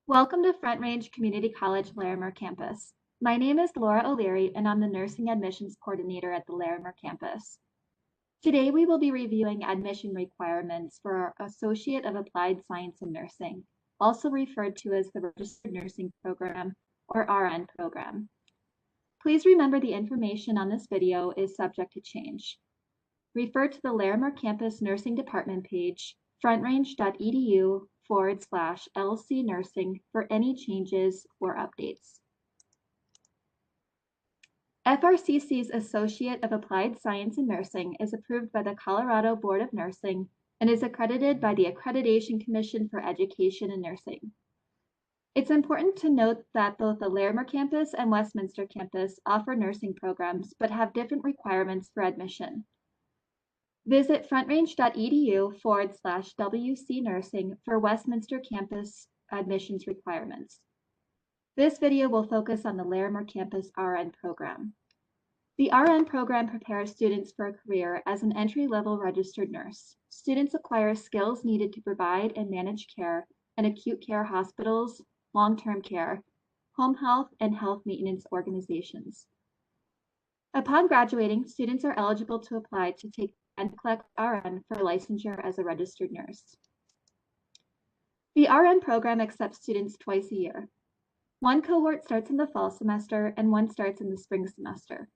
Welcome to Front Range Community College Larimer campus. My name is Laura O'Leary and I'm the Nursing Admissions Coordinator at the Larimer campus. Today we will be reviewing admission requirements for our Associate of Applied Science in Nursing, also referred to as the Registered Nursing Program or RN program. Please remember the information on this video is subject to change. Refer to the Larimer campus nursing department page, frontrange.edu/LC nursing for any changes or updates. FRCC's Associate of Applied Science in Nursing is approved by the Colorado Board of Nursing and is accredited by the Accreditation Commission for Education in Nursing. It's important to note that both the Larimer campus and Westminster campus offer nursing programs but have different requirements for admission. Visit frontrange.edu/WC nursing for Westminster campus admissions requirements. This video will focus on the Larimer campus RN program. The RN program prepares students for a career as an entry-level registered nurse. Students acquire skills needed to provide and manage care in acute care hospitals, long-term care, home health, and health maintenance organizations. Upon graduating, students are eligible to apply to take NCLEX RN for licensure as a registered nurse. The RN program accepts students twice a year. One cohort starts in the fall semester and one starts in the spring semester.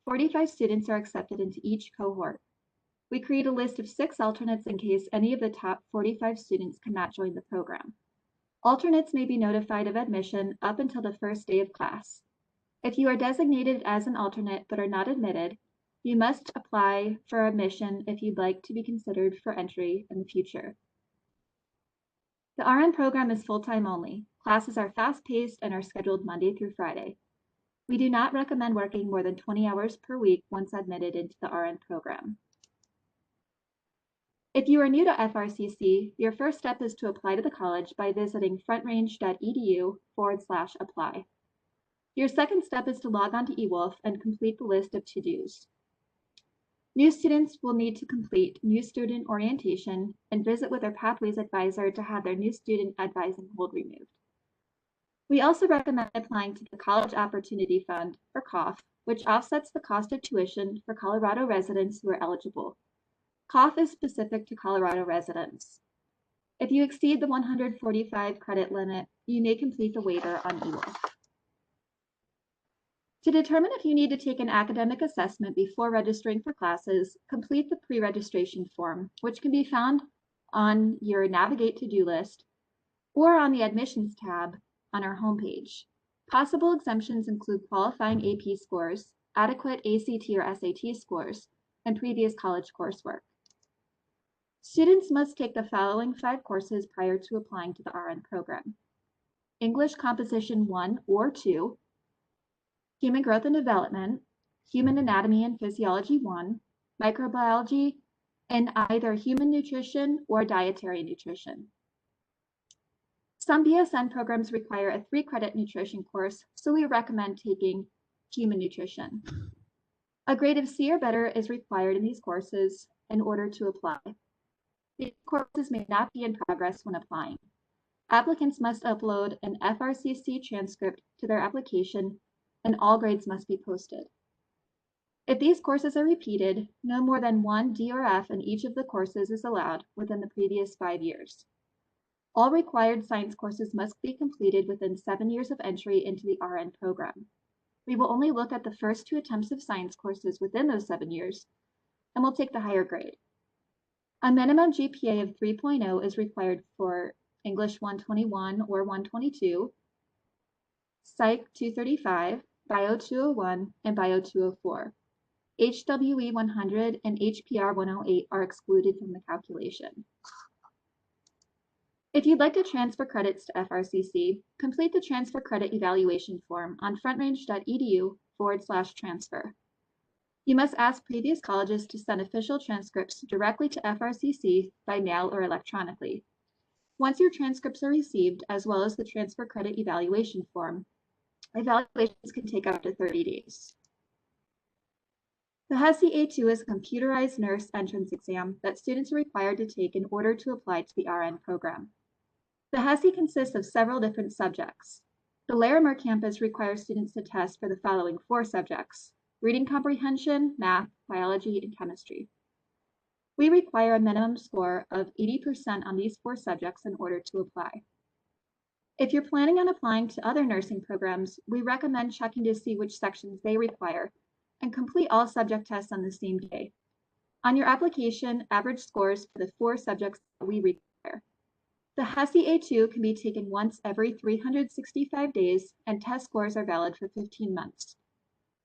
45 students are accepted into each cohort. We create a list of 6 alternates in case any of the top 45 students cannot join the program. Alternates may be notified of admission up until the first day of class. If you are designated as an alternate but are not admitted, you must apply for admission if you'd like to be considered for entry in the future. The RN program is full-time only. Classes are fast-paced and are scheduled Monday through Friday. We do not recommend working more than 20 hours per week once admitted into the RN program. If you are new to FRCC, your first step is to apply to the college by visiting frontrange.edu/apply. Your second step is to log on to eWolf and complete the list of to-dos. New students will need to complete new student orientation and visit with their Pathways advisor to have their new student advising hold removed. We also recommend applying to the College Opportunity Fund, or COF, which offsets the cost of tuition for Colorado residents who are eligible. COF is specific to Colorado residents. If you exceed the 145 credit limit, you may complete the waiver on eWolf. To determine if you need to take an academic assessment before registering for classes, complete the pre-registration form, which can be found on your Navigate to-do list or on the Admissions tab on our homepage. Possible exemptions include qualifying AP scores, adequate ACT or SAT scores, and previous college coursework. Students must take the following 5 courses prior to applying to the RN program: English Composition 1 or 2, Human Growth and Development, Human Anatomy and Physiology 1, Microbiology, and either Human Nutrition or Dietary Nutrition. Some BSN programs require a 3-credit nutrition course, so we recommend taking Human Nutrition. A grade of C or better is required in these courses in order to apply. These courses may not be in progress when applying. Applicants must upload an FRCC transcript to their application, and all grades must be posted. If these courses are repeated, no more than 1 D or F in each of the courses is allowed within the previous 5 years. All required science courses must be completed within 7 years of entry into the RN program. We will only look at the first 2 attempts of science courses within those 7 years, and we'll take the higher grade. A minimum GPA of 3.0 is required for English 121 or 122, Psych 235, Bio 201, and Bio 204. HWE 100 and HPR 108 are excluded from the calculation. If you'd like to transfer credits to FRCC, complete the transfer credit evaluation form on frontrange.edu/transfer. You must ask previous colleges to send official transcripts directly to FRCC by mail or electronically. Once your transcripts are received, as well as the transfer credit evaluation form, evaluations can take up to 30 days. The HESI A2 is a computerized nurse entrance exam that students are required to take in order to apply to the RN program. The HESI consists of several different subjects. The Larimer campus requires students to test for the following 4 subjects: reading comprehension, math, biology, and chemistry. We require a minimum score of 80% on these 4 subjects in order to apply. If you're planning on applying to other nursing programs, we recommend checking to see which sections they require and complete all subject tests on the same day. On your application, average scores for the 4 subjects that we require. The HESI A2 can be taken once every 365 days, and test scores are valid for 15 months.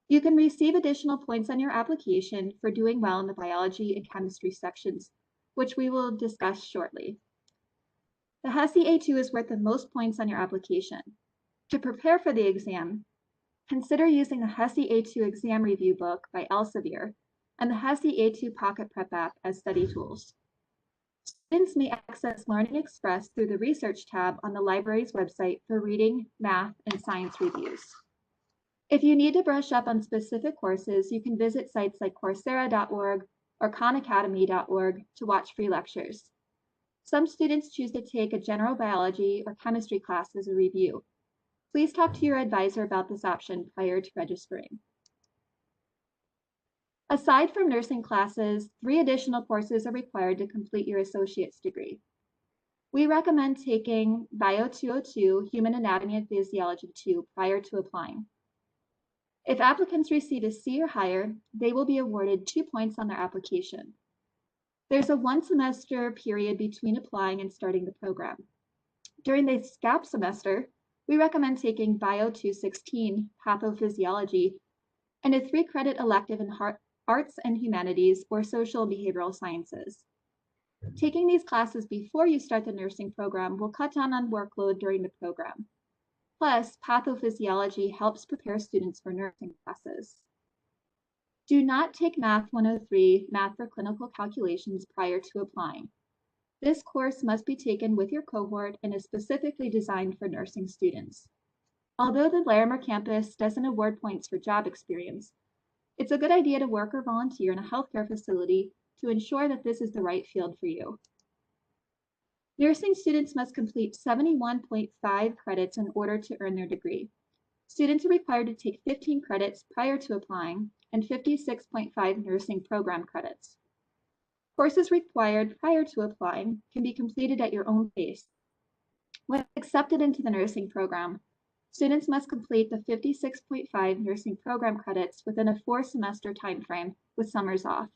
You can receive additional points on your application for doing well in the biology and chemistry sections, which we will discuss shortly. The HESI A2 is worth the most points on your application. To prepare for the exam, consider using the HESI A2 exam review book by Elsevier and the HESI A2 Pocket Prep app as study tools. Students may access Learning Express through the Research tab on the library's website for reading, math, and science reviews. If you need to brush up on specific courses, you can visit sites like Coursera.org or KhanAcademy.org to watch free lectures. Some students choose to take a general biology or chemistry class as a review. Please talk to your advisor about this option prior to registering. Aside from nursing classes, 3 additional courses are required to complete your associate's degree. We recommend taking Bio 202, Human Anatomy and Physiology 2 prior to applying. If applicants receive a C or higher, they will be awarded 2 points on their application. There's a 1-semester period between applying and starting the program. During the gap semester, we recommend taking Bio 216, Pathophysiology, and a 3-credit elective in Arts and Humanities or Social and Behavioral Sciences. Taking these classes before you start the nursing program will cut down on workload during the program. Plus, pathophysiology helps prepare students for nursing classes. Do not take Math 103, Math for Clinical Calculations, prior to applying. This course must be taken with your cohort and is specifically designed for nursing students. Although the Larimer campus doesn't award points for job experience, it's a good idea to work or volunteer in a healthcare facility to ensure that this is the right field for you. Nursing students must complete 71.5 credits in order to earn their degree. Students are required to take 15 credits prior to applying and 56.5 nursing program credits. Courses required prior to applying can be completed at your own pace. When accepted into the nursing program, students must complete the 56.5 nursing program credits within a 4-semester timeframe with summers off.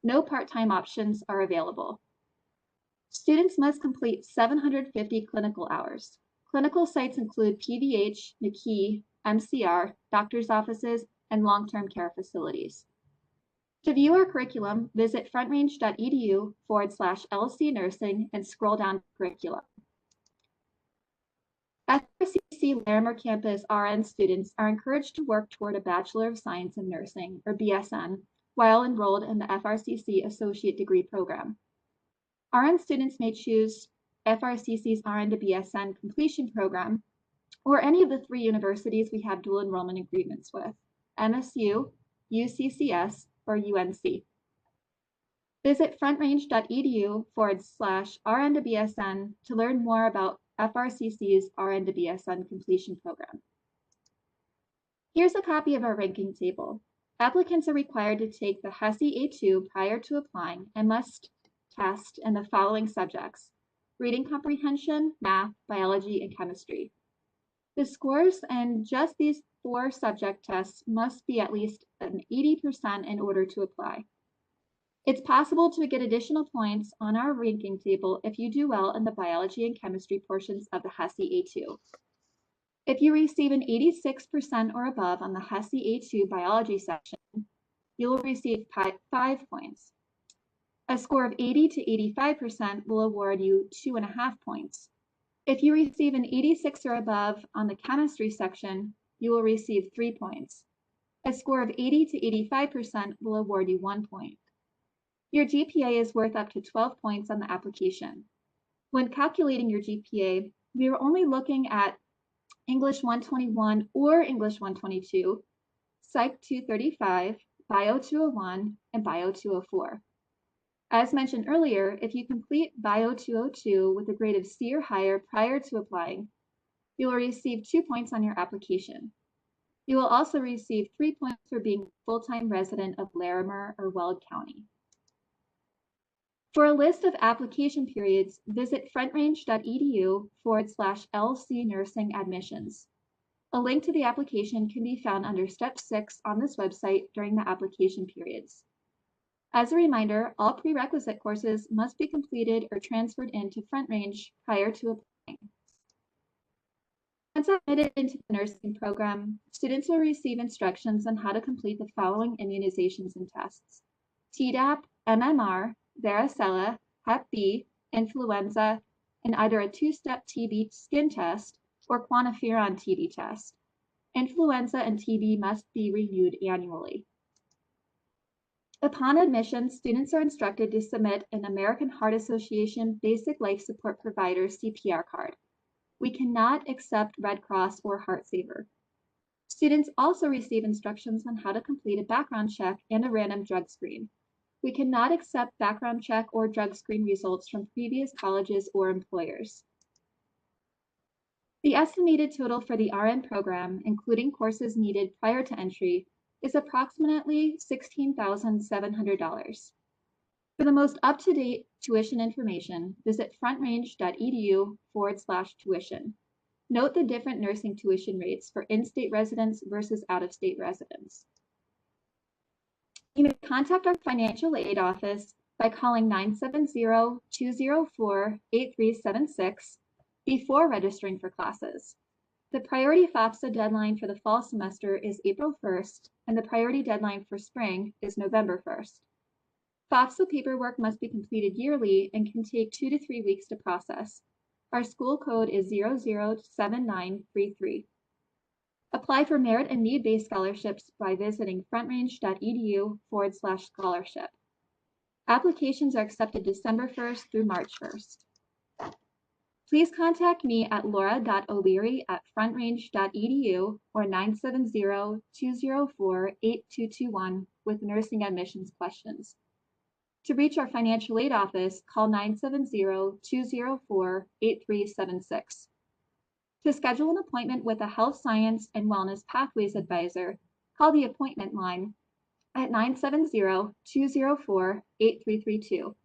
No part-time options are available. Students must complete 750 clinical hours. Clinical sites include PVH, McKee, MCR, doctor's offices, and long-term care facilities. To view our curriculum, visit frontrange.edu/LC Nursing and scroll down to curriculum. FRCC Larimer campus RN students are encouraged to work toward a Bachelor of Science in Nursing, or BSN, while enrolled in the FRCC Associate Degree Program. RN students may choose FRCC's RN to BSN completion program, or any of the 3 universities we have dual enrollment agreements with: MSU, UCCS, or UNC. Visit frontrange.edu/RN to BSN to learn more about FRCC's RN to BSN completion program. Here's a copy of our ranking table. Applicants are required to take the HESI A2 prior to applying and must test in the following subjects: reading comprehension, math, biology, and chemistry. The scores in just these 4 subject tests must be at least an 80% in order to apply. It's possible to get additional points on our ranking table if you do well in the biology and chemistry portions of the HESI A2. If you receive an 86% or above on the HESI A2 biology section, you will receive 5 points. A score of 80 to 85% will award you 2.5 points. If you receive an 86 or above on the chemistry section, you will receive 3 points. A score of 80 to 85% will award you 1 point. Your GPA is worth up to 12 points on the application. When calculating your GPA, we are only looking at English 121 or English 122, Psych 235, Bio 201, and Bio 204. As mentioned earlier, if you complete Bio 202 with a grade of C or higher prior to applying, you will receive 2 points on your application. You will also receive 3 points for being a full-time resident of Larimer or Weld County. For a list of application periods, visit frontrange.edu/LC Nursing Admissions. A link to the application can be found under Step 6 on this website during the application periods. As a reminder, all prerequisite courses must be completed or transferred into Front Range prior to applying. Once admitted into the nursing program, students will receive instructions on how to complete the following immunizations and tests: Tdap, MMR, varicella, Hep B, influenza, and either a 2-step TB skin test or quantiferon TB test. Influenza and TB must be renewed annually. Upon admission, students are instructed to submit an American Heart Association Basic Life Support Provider CPR card. We cannot accept Red Cross or HeartSaver. Students also receive instructions on how to complete a background check and a random drug screen. We cannot accept background check or drug screen results from previous colleges or employers. The estimated total for the RN program, including courses needed prior to entry, is approximately $16,700. For the most up-to-date tuition information, visit frontrange.edu/tuition. Note the different nursing tuition rates for in-state residents versus out-of-state residents. You may contact our financial aid office by calling 970-204-8376 before registering for classes. The priority FAFSA deadline for the fall semester is April 1st, and the priority deadline for spring is November 1st. FAFSA paperwork must be completed yearly and can take 2 to 3 weeks to process. Our school code is 007933. Apply for merit and need-based scholarships by visiting frontrange.edu/scholarship. Applications are accepted December 1st through March 1st. Please contact me at laura.o'leary@frontrange.edu or 970-204-8221 with nursing admissions questions. To reach our financial aid office, call 970-204-8376. To schedule an appointment with a Health Science and Wellness Pathways Advisor, call the appointment line at 970-204-8332.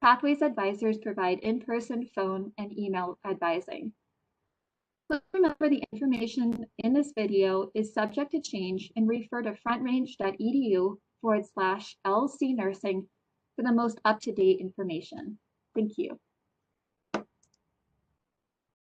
Pathways Advisors provide in-person, phone, and email advising. Please remember the information in this video is subject to change and refer to frontrange.edu/LC Nursing for the most up-to-date information. Thank you.